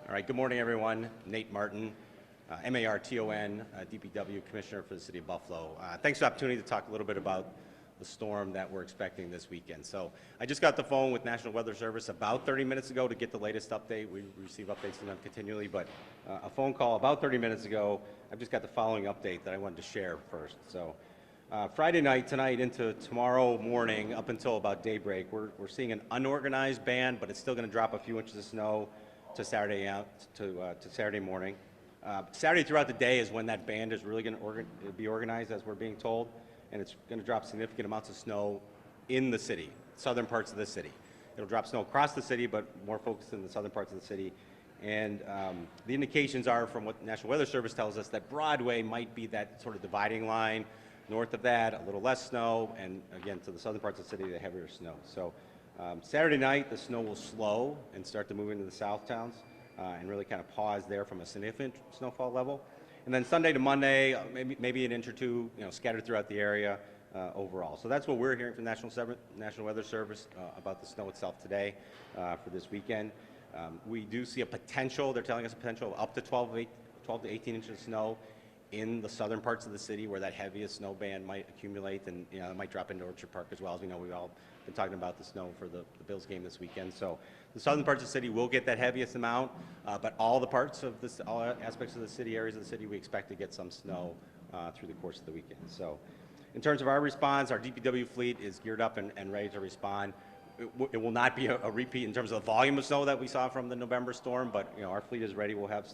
All right, good morning, everyone. Nate Marton, Marton, DPW Commissioner for the City of Buffalo. Thanks for the opportunity to talk a little bit about the storm that we're expecting this weekend. So I just got the phone with National Weather Service about 30 minutes ago to get the latest update. We receive updates from them continually, but a phone call about 30 minutes ago, I've just got the following update that I wanted to share first. So Friday night, tonight into tomorrow morning, up until about daybreak, we're seeing an unorganized band, but it's still going to drop a few inches of snow to Saturday to Saturday morning. Saturday throughout the day is when that band is really going to be organized, as we're being told, and it's going to drop significant amounts of snow in the city, southern parts of the city. It'll drop snow across the city, but more focused in the southern parts of the city. And the indications are, from what the National Weather Service tells us, that Broadway might be that sort of dividing line. North of that, a little less snow, and again, to the southern parts of the city, the heavier snow. So Saturday night, the snow will slow and start to move into the south towns and really kind of pause there from a significant snowfall level. And then Sunday to Monday, maybe an inch or two, scattered throughout the area overall. So that's what we're hearing from the National Weather Service about the snow itself today for this weekend. We do see a potential, they're telling us a potential of up to 12 to 18 inches of snow in the southern parts of the city where that heaviest snow band might accumulate, and it might drop into Orchard Park as well. As we know, we've all been talking about the snow for the Bills game this weekend. So the southern parts of the city will get that heaviest amount, but all aspects of the city, areas of the city, we expect to get some snow through the course of the weekend. So in terms of our response, our DPW fleet is geared up and ready to respond. It will not be a repeat in terms of the volume of snow that we saw from the November storm, but our fleet is ready. We'll have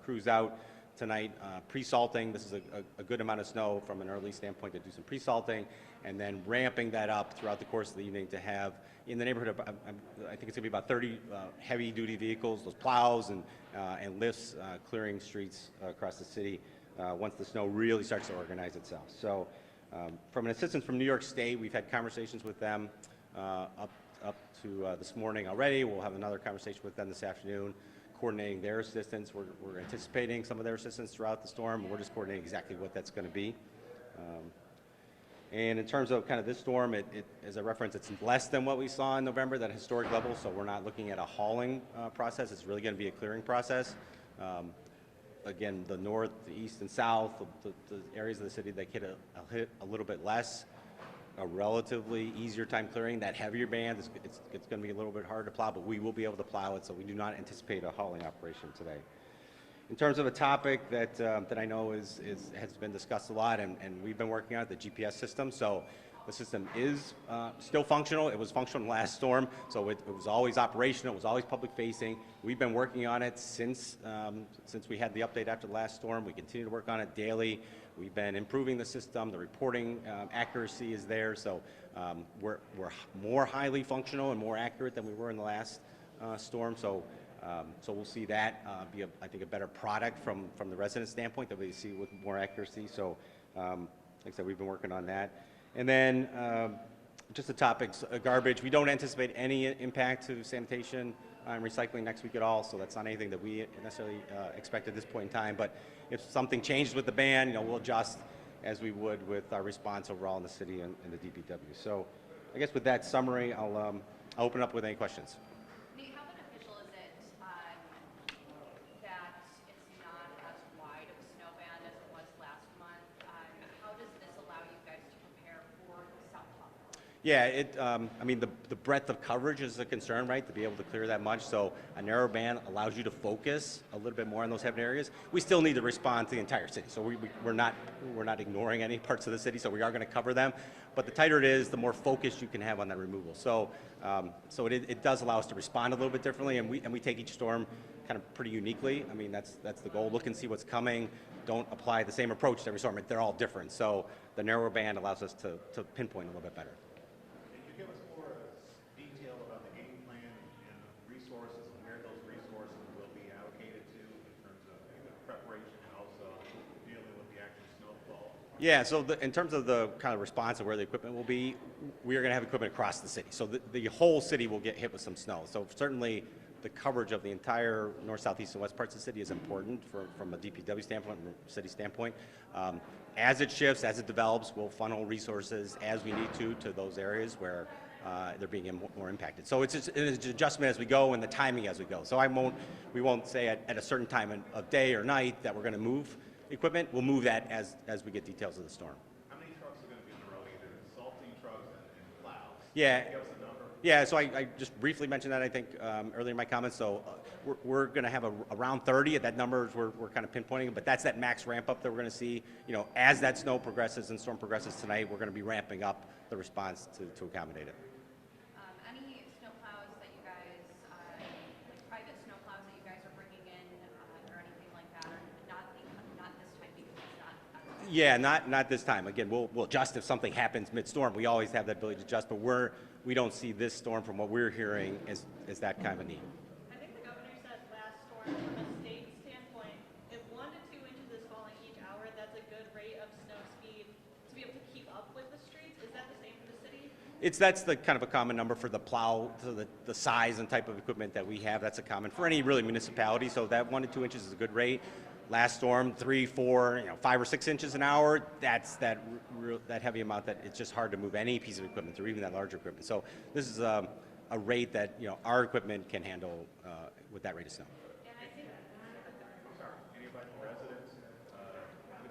crews out tonight pre-salting. This is a good amount of snow from an early standpoint to do some pre-salting, and then ramping that up throughout the course of the evening to have in the neighborhood of, I think it's going to be about 30 heavy-duty vehicles, those plows and lifts clearing streets across the city once the snow really starts to organize itself. So from an assistance from New York State, we've had conversations with them up to this morning already. We'll have another conversation with them this afternoon, coordinating their assistance. We're anticipating some of their assistance throughout the storm. We're just coordinating exactly what that's going to be. And in terms of kind of this storm, as a reference, it's less than what we saw in November, that historic level, so we're not looking at a hauling process. It's really going to be a clearing process. Again, the north, the east, and south, the areas of the city that hit a little bit less, a relatively easier time clearing. That heavier band, it's going to be a little bit harder to plow, but we will be able to plow it, so we do not anticipate a hauling operation today. In terms of a topic that I know has been discussed a lot, and we've been working on, the GPS system. So the system is still functional. It was functional last storm, so it was always operational. It was always public facing. We've been working on it since we had the update after the last storm. We continue to work on it daily. We've been improving the system. The reporting accuracy is there, so we're more highly functional and more accurate than we were in the last storm. So we'll see that be, I think, a better product from the resident standpoint that we see with more accuracy. So like I said, we've been working on that. And then just the topics, garbage. We don't anticipate any impact to sanitation and recycling next week at all, so that's not anything that we necessarily expect at this point in time. But if something changes with the ban, we'll adjust as we would with our response overall in the city and the DPW. So I guess with that summary, I'll open up with any questions. Nate, how beneficial is it that it's not as wide of a snow band as it was last month? How does this allow you guys to prepare for South Buffalo? Yeah, I mean, the breadth of coverage is a concern, right, to be able to clear that much. So a narrow band allows you to focus a little bit more on those heavy areas. We still need to respond to the entire city. So we're not ignoring any parts of the city, so we are going to cover them. But the tighter it is, the more focus you can have on that removal. So it does allow us to respond a little bit differently, and we take each storm kind of pretty uniquely. I mean, that's the goal. Look and see what's coming. Don't apply the same approach to every storm. They're all different. So the narrower band allows us to pinpoint a little bit better. Can you give us more detail about the game plan and resources and where those resources will be allocated to in terms of preparation and also dealing with the actual snowfall? Yeah, so in terms of the kind of response of where the equipment will be, we are going to have equipment across the city. So the whole city will get hit with some snow. So certainly the coverage of the entire north, southeast, and west parts of the city is important from a DPW standpoint, from a city standpoint. As it shifts, as it develops, we'll funnel resources as we need to those areas where they're being more impacted. So it's an adjustment as we go and the timing as we go. So we won't say at a certain time of day or night that we're going to move equipment. We'll move that as we get details of the storm. How many trucks are going to be on the road, either salting trucks and plows? Yeah. Can you give us a number? Yeah, so I just briefly mentioned that, I think, earlier in my comments. So we're going to have around 30. At that number, we're kind of pinpointing, but that's that max ramp up that we're going to see. You know, as that snow progresses and storm progresses tonight, we're going to be ramping up the response to accommodate it. Any snow plows that you guys, like private snow plows that you guys are bringing in, or anything like that, or not this time because it's not. Yeah, not this time. Again, we'll adjust if something happens mid-storm. We always have that ability to adjust, but we don't see this storm, from what we're hearing, as that kind of a need. I think the governor said last storm, from a state standpoint, if 1 to 2 inches is falling each hour, that's a good rate of snow speed to be able to keep up with the streets. Is that the same for the city? That's the kind of a common number for the plow, so the size and type of equipment that we have. That's a common for any really municipality. So that 1 to 2 inches is a good rate. Last storm, 3, 4, 5 or 6 inches an hour. That's that heavy amount that it's just hard to move any piece of equipment or even that larger equipment. So this is a rate that our equipment can handle with that rate of snow. And I think I'm sorry, anybody from residents?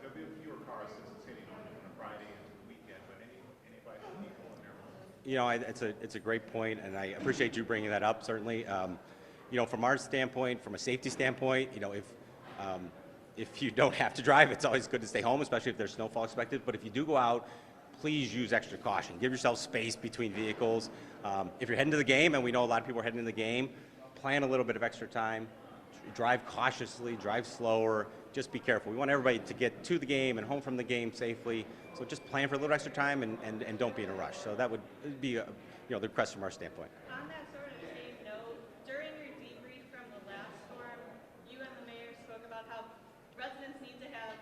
There'll be fewer cars since it's hitting on a Friday and the weekend, but anybody from people in there? It's a great point, and I appreciate you bringing that up. Certainly, from our standpoint, from a safety standpoint, if you don't have to drive, it's always good to stay home, especially if there's snowfall expected. But if you do go out, please use extra caution. Give yourself space between vehicles. If you're heading to the game, and we know a lot of people are heading to the game, plan a little bit of extra time. Drive cautiously, drive slower. Just be careful. We want everybody to get to the game and home from the game safely. So just plan for a little extra time and don't be in a rush. So that would be the request from our standpoint. on that sort of same note, during your debrief from the last storm, you and the mayor spoke about how residents need to have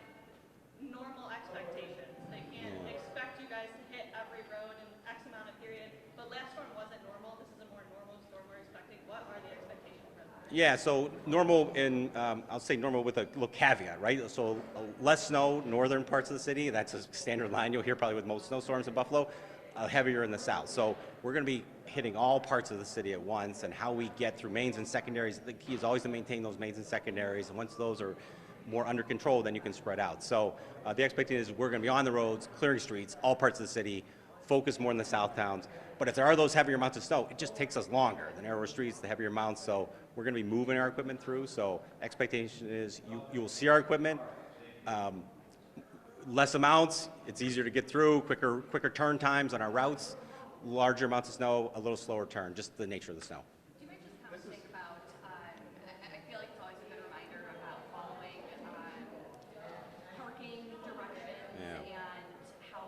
normal expectations. They can't expect you guys to hit every road in X amount of period. But last storm wasn't normal. This is a more normal storm we're expecting. What are the expectations for residents? Yeah, so normal I'll say normal with a little caveat, right? So less snow, northern parts of the city. That's a standard line you'll hear probably with most snowstorms in Buffalo. Heavier in the south. So we're going to be hitting all parts of the city at once, and how we get through mains and secondaries. The key is always to maintain those mains and secondaries, and once those are more under control, then you can spread out. So the expectation is we're going to be on the roads, clearing streets, all parts of the city, focus more in the south towns. But if there are those heavier amounts of snow, it just takes us longer. The narrower streets, the heavier amounts, so we're going to be moving our equipment through. So expectation is you will see our equipment. Less amounts, it's easier to get through, quicker turn times on our routes. Larger amounts of snow, a little slower turn, just the nature of the snow. Do you guys just kind of think about, I feel like it's always a good reminder about following parking directions and how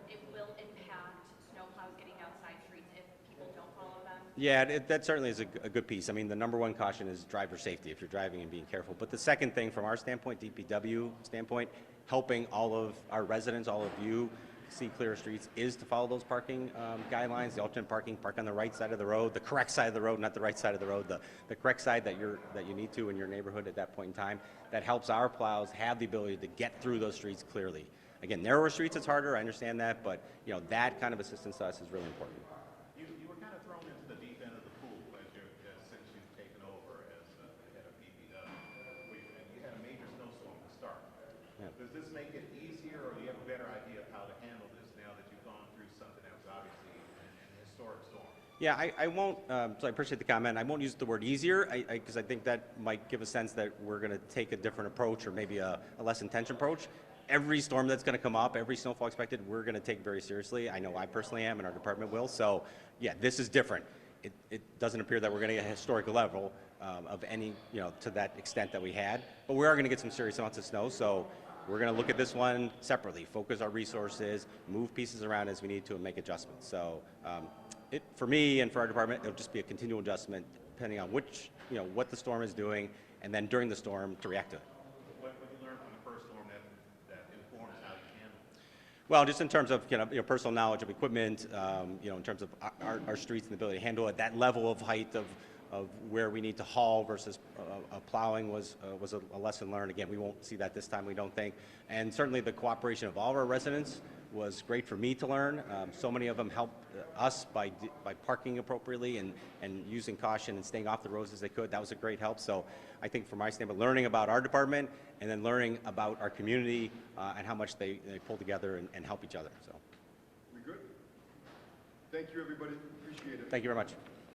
it will impact snowplows getting outside streets if people don't follow them? Yeah, that certainly is a good piece. I mean, the number one caution is driver safety if you're driving and being careful. But the second thing from our standpoint, DPW standpoint, helping all of our residents, all of you, see clearer streets is to follow those parking guidelines, the alternate parking, park on the right side of the road, the correct side of the road, not the right side of the road, the correct side that you need to in your neighborhood at that point in time. That helps our plows have the ability to get through those streets clearly. Again, narrower streets it's harder, I understand that, but that kind of assistance to us is really important. You were kind of thrown into the deep end of the pool since you've taken over as the head of PPW. You had a major snowstorm to start. Yeah. Does this make it easier, or do you have a better idea of how to handle this now that you've gone through something that was obviously an historic storm? Yeah, I won't, so I appreciate the comment. I won't use the word easier because I think that might give a sense that we're going to take a different approach or maybe a less intense approach. Every storm that's going to come up, every snowfall expected, we're going to take very seriously. I know I personally am, and our department will. So, yeah, this is different. It doesn't appear that we're going to get a historic level of any, to that extent that we had. But we are going to get some serious amounts of snow. So we're going to look at this one separately, focus our resources, move pieces around as we need to, and make adjustments. So for me and for our department, it'll just be a continual adjustment depending on which, what the storm is doing, and then during the storm to react to it. What you learned from the first storm that informs how you handle it? Well, just in terms of personal knowledge of equipment, in terms of our streets and the ability to handle it, that level of height of where we need to haul versus plowing was a lesson learned. Again, we won't see that this time, we don't think. And certainly the cooperation of all of our residents was great for me to learn. So many of them helped us by parking appropriately and using caution and staying off the roads as they could. That was a great help. So I think from my standpoint, learning about our department and then learning about our community and how much they pull together and help each other. So We good? Thank you, everybody. Appreciate it. thank you very much.